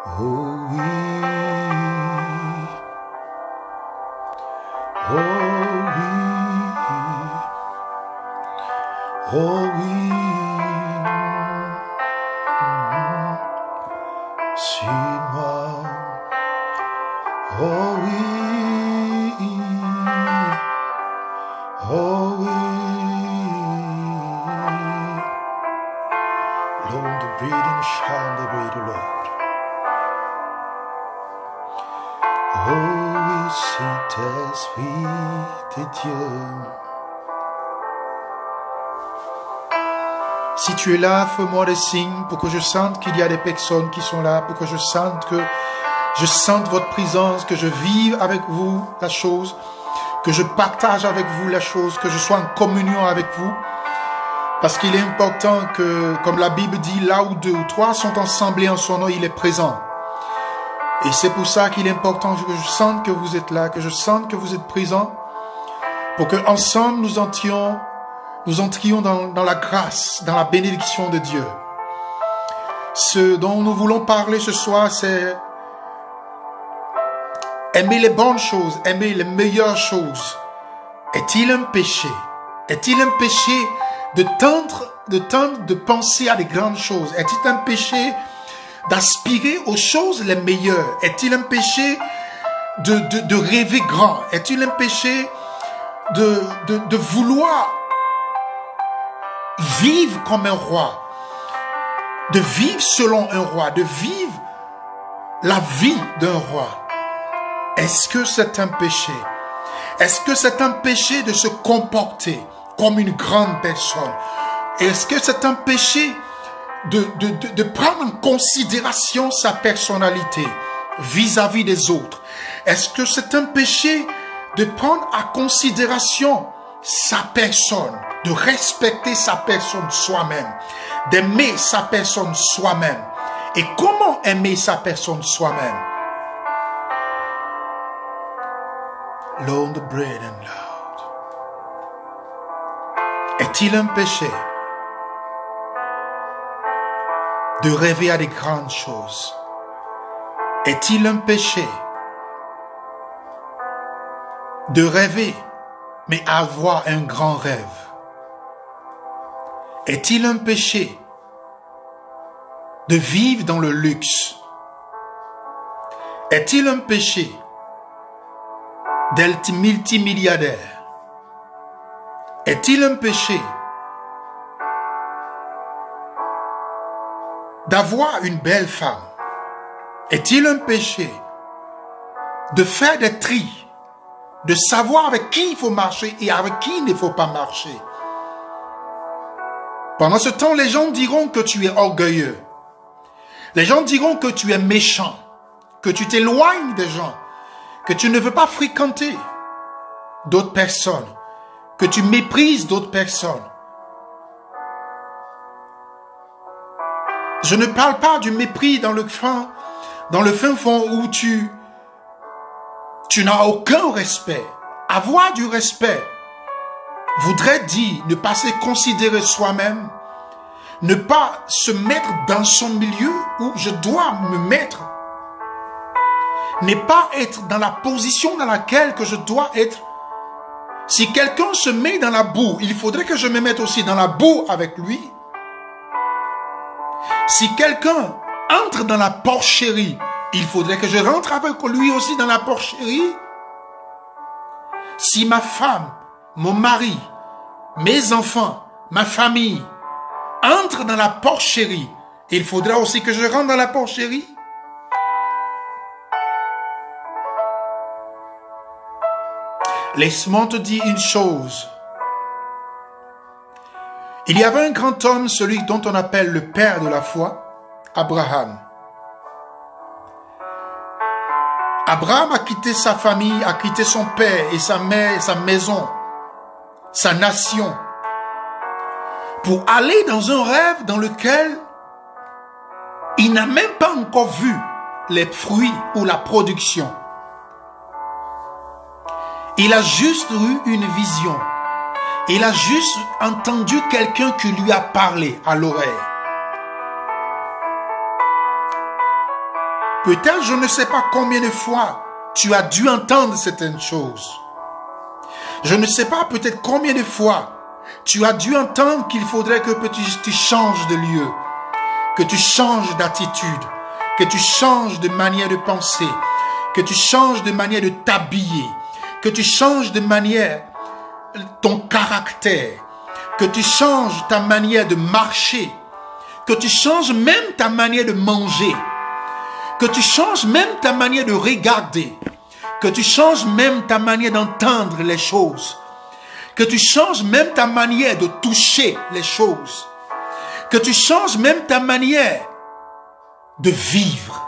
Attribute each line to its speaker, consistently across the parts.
Speaker 1: Oh oui, oh oui, oh oui, suis moi, oh oui, oh oui, Lord, the breathing shall obey the Lord. Oh oui, Saint-Esprit de Dieu. Si tu es là, fais-moi des signes pour que je sente qu'il y a des personnes qui sont là, pour que je sente votre présence, que je vive avec vous la chose, que je partage avec vous la chose, que je sois en communion avec vous. Parce qu'il est important que, comme la Bible dit, là où 2 ou 3 sont assemblés en son nom, il est présent. Et c'est pour ça qu'il est important que je sente que vous êtes là, que je sente que vous êtes présents, pour que ensemble nous entrions dans la grâce, dans la bénédiction de Dieu. Ce dont nous voulons parler ce soir, c'est aimer les bonnes choses, aimer les meilleures choses. Est-il un péché? Est-il un péché de penser à des grandes choses? Est-il un péché d'aspirer aux choses les meilleures? Est-il un péché de rêver grand? Est-il un péché de vouloir vivre comme un roi? De vivre selon un roi? De vivre la vie d'un roi? Est-ce que c'est un péché? Est-ce que c'est un péché de se comporter comme une grande personne? Est-ce que c'est un péché de prendre en considération sa personnalité vis-à-vis des autres? Est-ce que c'est un péché de prendre en considération sa personne, de respecter sa personne soi-même, d'aimer sa personne soi-même? Et comment aimer sa personne soi-même? Long the bread and loud. Est-il un péché de rêver à des grandes choses? Est-il un péché de rêver, mais avoir un grand rêve? Est-il un péché de vivre dans le luxe? Est-il un péché d'être multimilliardaire? Est-il un péché d'avoir une belle femme? Est-il un péché de faire des tris, de savoir avec qui il faut marcher et avec qui il ne faut pas marcher? Pendant ce temps, les gens diront que tu es orgueilleux. Les gens diront que tu es méchant, que tu t'éloignes des gens, que tu ne veux pas fréquenter d'autres personnes, que tu méprises d'autres personnes. Je ne parle pas du mépris dans le fin fond où tu n'as aucun respect. Avoir du respect voudrait dire ne pas se considérer soi-même, ne pas se mettre dans son milieu où je dois me mettre, ne pas être dans la position dans laquelle que je dois être. Si quelqu'un se met dans la boue, il faudrait que je me mette aussi dans la boue avec lui. Si quelqu'un entre dans la porcherie, il faudrait que je rentre avec lui aussi dans la porcherie. Si ma femme, mon mari, mes enfants, ma famille entrent dans la porcherie, il faudra aussi que je rentre dans la porcherie. Laisse-moi te dire une chose. Il y avait un grand homme, celui dont on appelle le père de la foi, Abraham. Abraham a quitté sa famille, a quitté son père et sa mère, sa maison, sa nation, pour aller dans un rêve dans lequel il n'a même pas encore vu les fruits ou la production. Il a juste eu une vision. Il a juste entendu quelqu'un qui lui a parlé à l'oreille. Peut-être, je ne sais pas combien de fois tu as dû entendre certaines choses. Je ne sais pas peut-être combien de fois tu as dû entendre qu'il faudrait que tu changes de lieu, que tu changes d'attitude, que tu changes de manière de penser, que tu changes de manière de t'habiller, que tu changes de manière ton caractère, que tu changes ta manière de marcher, que tu changes même ta manière de manger, que tu changes même ta manière de regarder, que tu changes même ta manière d'entendre les choses, que tu changes même ta manière de toucher les choses, que tu changes même ta manière de vivre.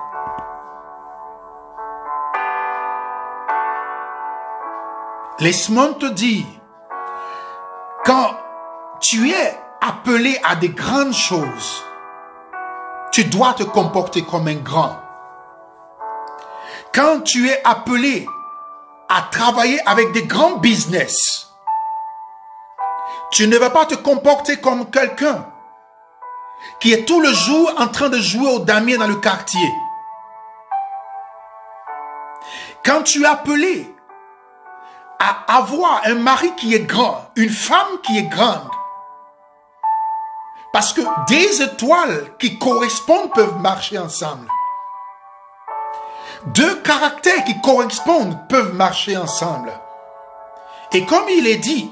Speaker 1: Laisse-moi te dire, quand tu es appelé à des grandes choses, tu dois te comporter comme un grand. Quand tu es appelé à travailler avec des grands business, tu ne vas pas te comporter comme quelqu'un qui est tout le jour en train de jouer au damier dans le quartier. Quand tu es appelé à avoir un mari qui est grand, une femme qui est grande, parce que des étoiles qui correspondent peuvent marcher ensemble. Deux caractères qui correspondent peuvent marcher ensemble. Et comme il est dit,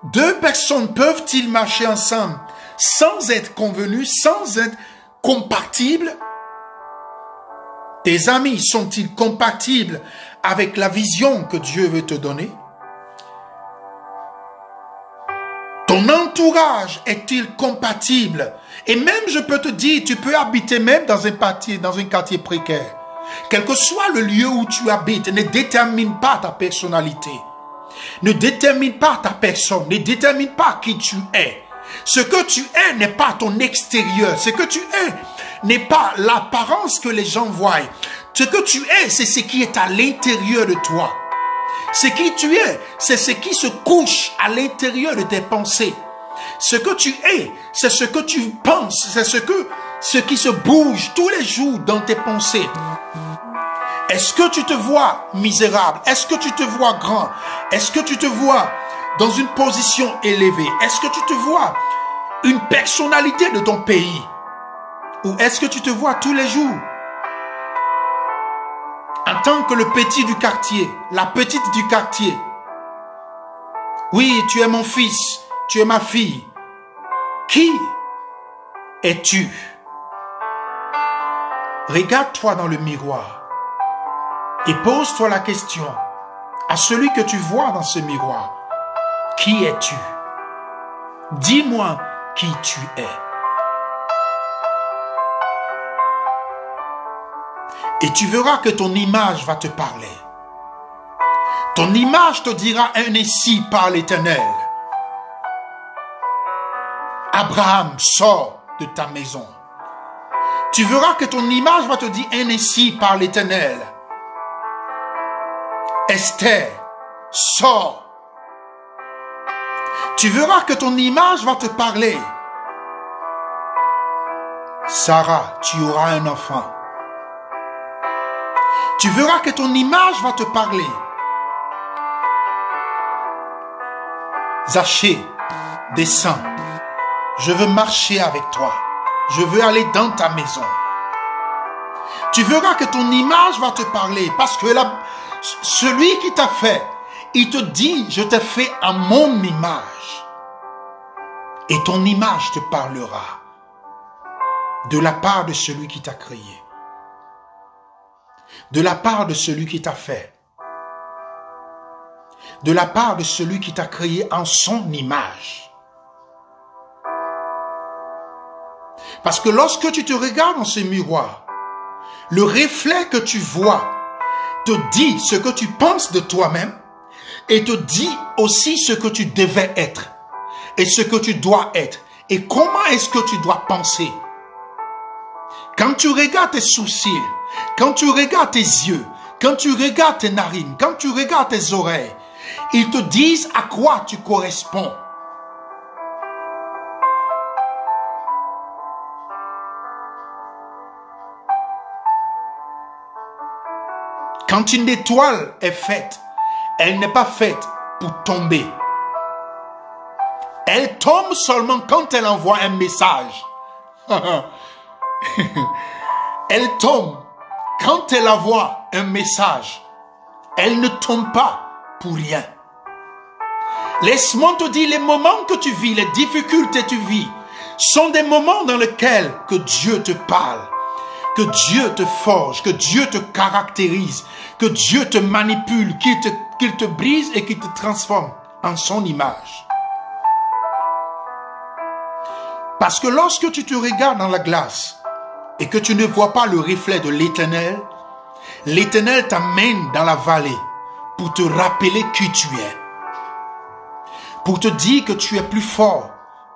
Speaker 1: deux personnes peuvent-ils marcher ensemble sans être convenues, sans être compatibles? Tes amis sont-ils compatibles avec la vision que Dieu veut te donner? Ton entourage est-il compatible? Et même, je peux te dire, tu peux habiter même dans un quartier précaire. Quel que soit le lieu où tu habites, ne détermine pas ta personnalité. Ne détermine pas ta personne. Ne détermine pas qui tu es. Ce que tu es n'est pas ton extérieur. Ce que tu es n'est pas l'apparence que les gens voient. Ce que tu es, c'est ce qui est à l'intérieur de toi. Ce qui tu es, c'est ce qui se couche à l'intérieur de tes pensées. Ce que tu es, c'est ce que tu penses, c'est ce qui se bouge tous les jours dans tes pensées. Est-ce que tu te vois misérable? Est-ce que tu te vois grand? Est-ce que tu te vois dans une position élevée? Est-ce que tu te vois une personnalité de ton pays? Ou est-ce que tu te vois tous les jours en tant que le petit du quartier, la petite du quartier? Oui, tu es mon fils, tu es ma fille. Qui es-tu? Regarde-toi dans le miroir et pose-toi la question à celui que tu vois dans ce miroir. Qui es-tu? Dis-moi qui tu es. Et tu verras que ton image va te parler. Ton image te dira un ainsi par l'Éternel. Abraham, sors de ta maison. Tu verras que ton image va te dire un ainsi par l'Éternel. Esther, sors. Tu verras que ton image va te parler. Sarah, tu auras un enfant. Tu verras que ton image va te parler. Zachée, descends. Je veux marcher avec toi. Je veux aller dans ta maison. Tu verras que ton image va te parler parce que celui qui t'a fait, il te dit, je t'ai fait à mon image. Et ton image te parlera de la part de celui qui t'a créé. De la part de celui qui t'a fait. De la part de celui qui t'a créé en son image. Parce que lorsque tu te regardes dans ce miroir, le reflet que tu vois te dit ce que tu penses de toi-même et te dit aussi ce que tu devais être et ce que tu dois être et comment est-ce que tu dois penser. Quand tu regardes tes sourcils, quand tu regardes tes yeux, quand tu regardes tes narines, quand tu regardes tes oreilles, ils te disent à quoi tu corresponds. Quand une étoile est faite, elle n'est pas faite pour tomber. Elle tombe seulement quand elle envoie un message. Elle tombe quand elle envoie un message. Elle ne tombe pas pour rien. Laisse-moi te dire, les moments que tu vis, les difficultés que tu vis, sont des moments dans lesquels que Dieu te parle, que Dieu te forge, que Dieu te caractérise, que Dieu te manipule, qu'il te brise et qu'il te transforme en son image. Parce que lorsque tu te regardes dans la glace et que tu ne vois pas le reflet de l'Éternel, l'Éternel t'amène dans la vallée pour te rappeler qui tu es. Pour te dire que tu es plus fort,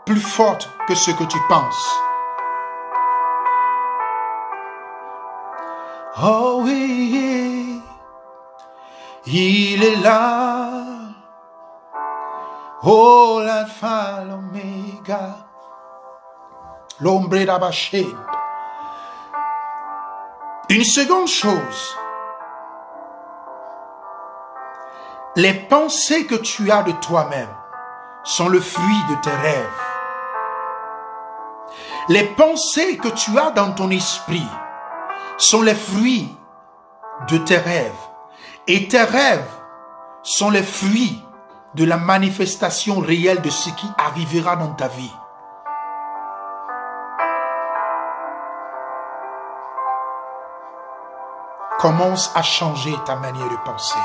Speaker 1: plus forte que ce que tu penses. Oh oui, il est là. Oh l'alpha, l'oméga. L'ombre d'abaché. Une seconde chose. Les pensées que tu as de toi-même sont le fruit de tes rêves. Les pensées que tu as dans ton esprit sont les fruits de tes rêves. Et tes rêves sont les fruits de la manifestation réelle de ce qui arrivera dans ta vie. Commence à changer ta manière de penser.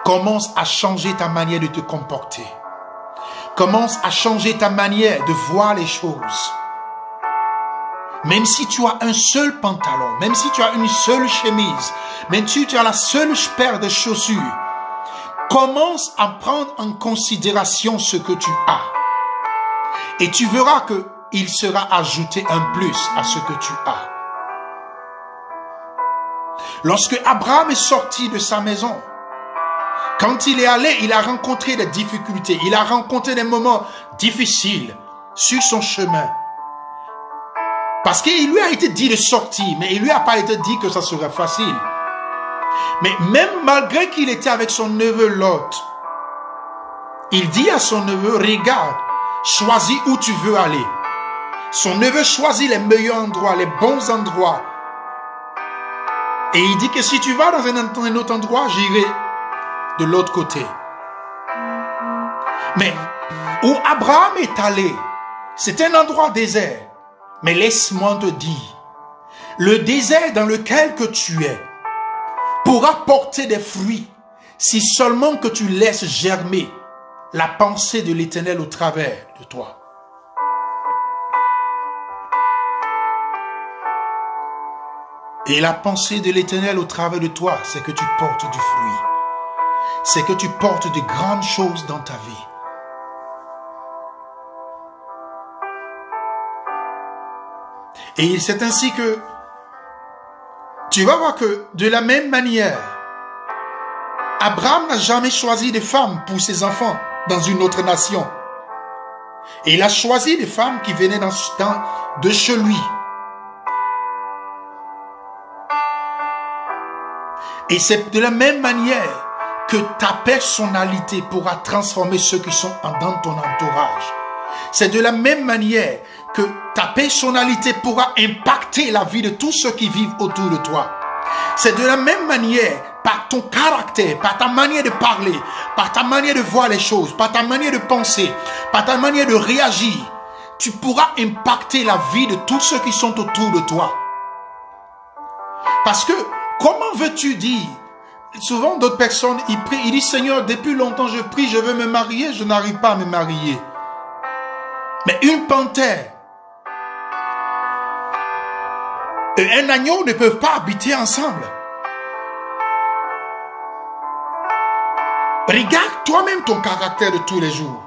Speaker 1: Commence à changer ta manière de te comporter. Commence à changer ta manière de voir les choses. Même si tu as un seul pantalon, même si tu as une seule chemise, même si tu as la seule paire de chaussures, commence à prendre en considération ce que tu as. Et tu verras qu'il sera ajouté un plus à ce que tu as. Lorsque Abraham est sorti de sa maison, quand il est allé, il a rencontré des difficultés, il a rencontré des moments difficiles sur son chemin. Parce qu'il lui a été dit de sortir, mais il lui a pas été dit que ça serait facile. Mais même malgré qu'il était avec son neveu Lot, il dit à son neveu, regarde, choisis où tu veux aller. Son neveu choisit les meilleurs endroits, les bons endroits. Et il dit que si tu vas dans un autre endroit, j'irai de l'autre côté. Mais où Abraham est allé, c'est un endroit désert. Mais laisse-moi te dire, le désert dans lequel que tu es pourra porter des fruits si seulement que tu laisses germer la pensée de l'Éternel au travers de toi. Et la pensée de l'Éternel au travers de toi, c'est que tu portes du fruit. C'est que tu portes de grandes choses dans ta vie. Et c'est ainsi que tu vas voir que de la même manière, Abraham n'a jamais choisi des femmes pour ses enfants dans une autre nation. Et il a choisi des femmes qui venaient de chez lui. Et c'est de la même manière que ta personnalité pourra transformer ceux qui sont dans ton entourage. C'est de la même manière que ta personnalité pourra impacter la vie de tous ceux qui vivent autour de toi. C'est de la même manière, par ton caractère, par ta manière de parler, par ta manière de voir les choses, par ta manière de penser, par ta manière de réagir, tu pourras impacter la vie de tous ceux qui sont autour de toi. Parce que, comment veux-tu dire, souvent d'autres personnes, ils prient, ils disent, Seigneur, depuis longtemps je prie, je veux me marier, je n'arrive pas à me marier. Mais une panthère et un agneau ne peuvent pas habiter ensemble. Regarde toi-même ton caractère de tous les jours.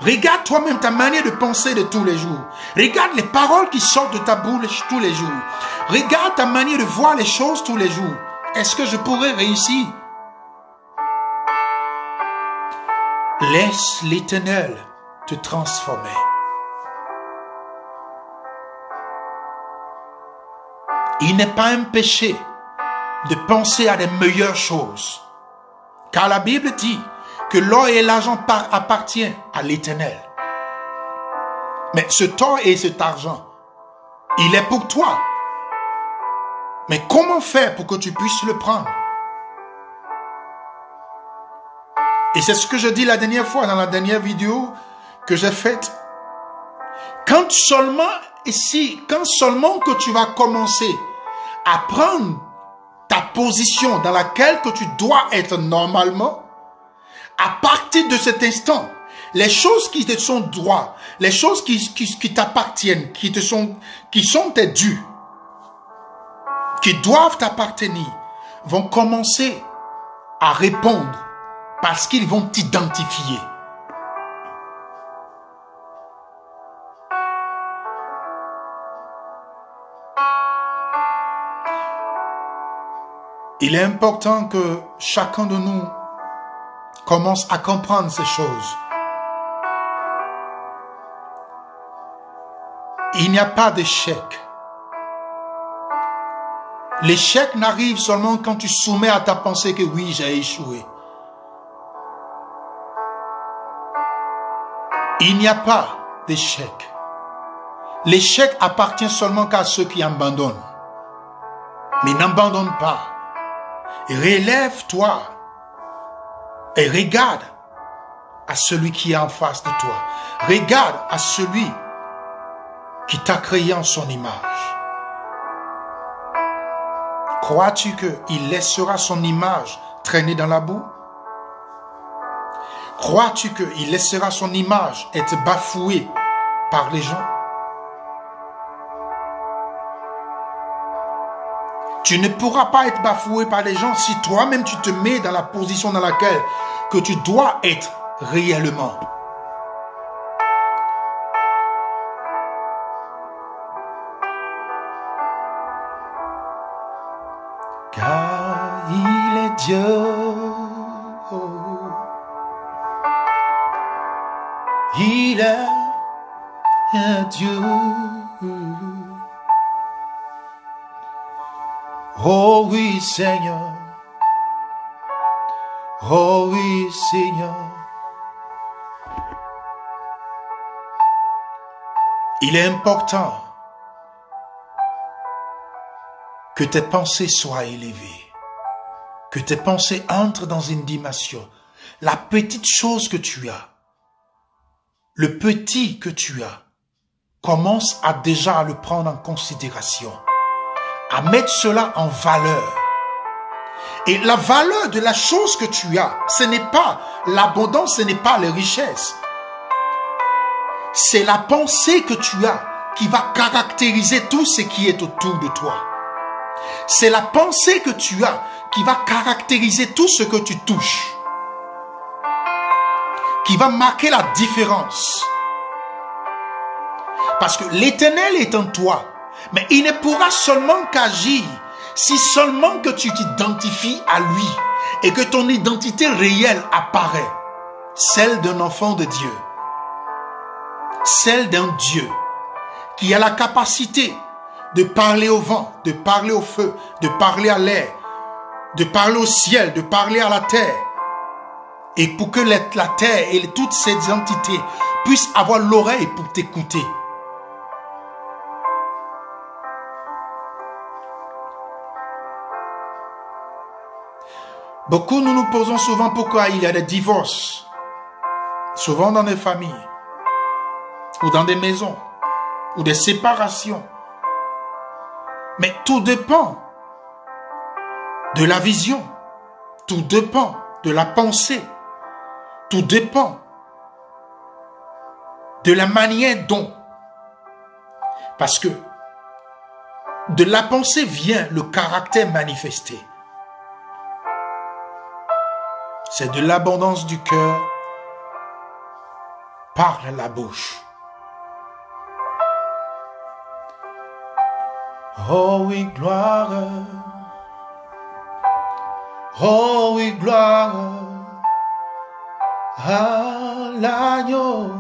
Speaker 1: Regarde toi-même ta manière de penser de tous les jours. Regarde les paroles qui sortent de ta bouche tous les jours. Regarde ta manière de voir les choses tous les jours. Est-ce que je pourrais réussir? Laisse l'Éternel te transformer. Il n'est pas un péché de penser à des meilleures choses. Car la Bible dit que l'or et l'argent appartiennent à l'Éternel. Mais cet or et cet argent, il est pour toi. Mais comment faire pour que tu puisses le prendre? Et c'est ce que je dis la dernière fois, dans la dernière vidéo que j'ai faite. Quand seulement que tu vas commencer à prendre ta position dans laquelle que tu dois être normalement, à partir de cet instant, les choses qui te sont droits, les choses qui t'appartiennent, qui sont tes dus, qui doivent t'appartenir, vont commencer à répondre parce qu'ils vont t'identifier. Il est important que chacun de nous commence à comprendre ces choses. Il n'y a pas d'échec. L'échec n'arrive seulement quand tu soumets à ta pensée que oui, j'ai échoué. Il n'y a pas d'échec. L'échec appartient seulement qu'à ceux qui abandonnent. Mais n'abandonne pas. Relève-toi et regarde à celui qui est en face de toi. Regarde à celui qui t'a créé en son image. Crois-tu qu'il laissera son image traîner dans la boue? Crois-tu qu'il laissera son image être bafouée par les gens? Tu ne pourras pas être bafoué par les gens si toi-même tu te mets dans la position dans laquelle que tu dois être réellement. Car il est Dieu, il est un Dieu. Oh oui, Seigneur. Oh oui, Seigneur. Il est important que tes pensées soient élevées, que tes pensées entrent dans une dimension. La petite chose que tu as, le petit que tu as, commence déjà à le prendre en considération, à mettre cela en valeur. Et la valeur de la chose que tu as, ce n'est pas l'abondance, ce n'est pas les richesses. C'est la pensée que tu as qui va caractériser tout ce qui est autour de toi. C'est la pensée que tu as qui va caractériser tout ce que tu touches, qui va marquer la différence. Parce que l'Éternel est en toi, mais il ne pourra seulement qu'agir si seulement que tu t'identifies à lui et que ton identité réelle apparaît, celle d'un enfant de Dieu, celle d'un Dieu qui a la capacité de parler au vent, de parler au feu, de parler à l'air, de parler au ciel, de parler à la terre. Et pour que la terre et toutes ces entités puissent avoir l'oreille pour t'écouter. Beaucoup, nous nous posons souvent pourquoi il y a des divorces, souvent dans des familles, ou dans des maisons, ou des séparations. Mais tout dépend de la vision, tout dépend de la pensée, tout dépend de la manière dont. Parce que de la pensée vient le caractère manifesté. C'est de l'abondance du cœur, parle la bouche. Oh oui, gloire. Oh oui, gloire à l'agneau.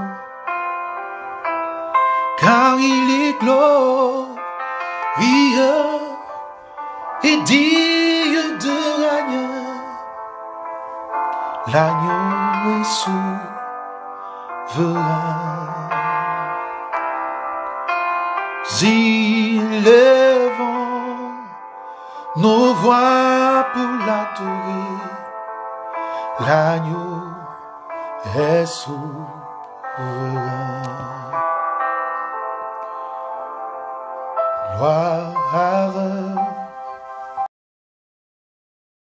Speaker 1: Car il est glorieux et digne L'agneau est souverain. Il élevant nos voix pour l'adorer. L'agneau est souverain. Gloire